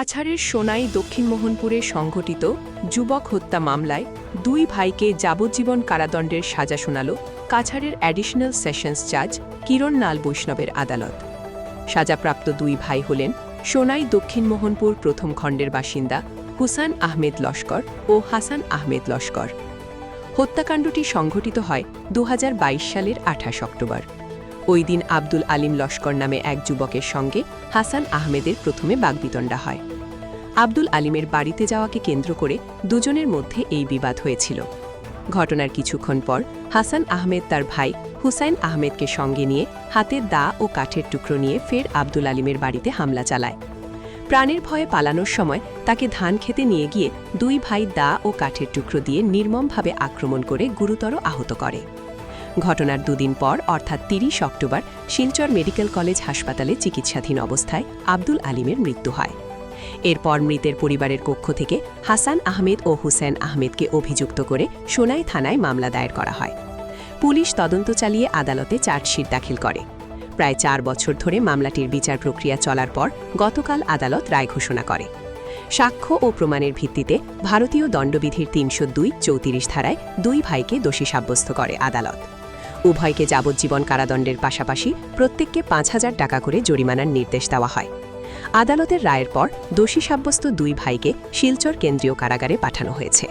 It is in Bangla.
কাছাড়ের সোনাই দক্ষিণ মোহনপুরে সংঘটিত যুবক হত্যা মামলায় দুই ভাইকে যাবজ্জীবন কারাদণ্ডের সাজা শোনাল কাছাড়ের অ্যাডিশনাল সেশনস জাজ কিরণ নাল বৈষ্ণবের আদালত। সাজাপ্রাপ্ত দুই ভাই হলেন সোনাই দক্ষিণ মোহনপুর প্রথম খণ্ডের বাসিন্দা হুসান আহমেদ লস্কর ও হাসান আহমেদ লস্কর। হত্যাকাণ্ডটি সংঘটিত হয় 2022 সালের 28 অক্টোবর। ওই দিন আব্দুল আলিম লস্কর নামে এক যুবকের সঙ্গে হাসান আহমেদের প্রথমে বাগবিতণ্ডা হয়। আব্দুল আলিমের বাড়িতে যাওয়াকে কেন্দ্র করে দুজনের মধ্যে এই বিবাদ হয়েছিল। ঘটনার কিছুক্ষণ পর হাসান আহমেদ তার ভাই হুসাইন আহমেদকে সঙ্গে নিয়ে হাতে দা ও কাঠের টুকরো নিয়ে ফের আব্দুল আলিমের বাড়িতে হামলা চালায়। প্রাণের ভয়ে পালানোর সময় তাকে ধান খেতে নিয়ে গিয়ে দুই ভাই দা ও কাঠের টুকরো দিয়ে নির্মমভাবে আক্রমণ করে গুরুতর আহত করে। ঘটনার দুদিন পর অর্থাৎ 30 অক্টোবর শিলচর মেডিকেল কলেজ হাসপাতালে চিকিৎসাধীন অবস্থায় আব্দুল আলিমের মৃত্যু হয়। এরপর মৃতের পরিবারের পক্ষ থেকে হাসান আহমেদ ও হুসেন আহমেদকে অভিযুক্ত করে সোনাই থানায় মামলা দায়ের করা হয়। পুলিশ তদন্ত চালিয়ে আদালতে চার্জশিট দাখিল করে। প্রায় 4 বছর ধরে মামলাটির বিচার প্রক্রিয়া চলার পর গতকাল আদালত রায় ঘোষণা করে। সাক্ষ্য ও প্রমাণের ভিত্তিতে ভারতীয় দণ্ডবিধির 302-34 ধারায় দুই ভাইকে দোষী সাব্যস্ত করে আদালত। উভয়কে যাবজ্জীবন কারাদণ্ডের পাশাপাশি প্রত্যেককে 5,000 টাকা করে জরিমানার নির্দেশ দেওয়া হয়। আদালতের রায়ের পর দোষী সাব্যস্ত দুই ভাইকে শিলচর কেন্দ্রীয় কারাগারে পাঠানো হয়েছে।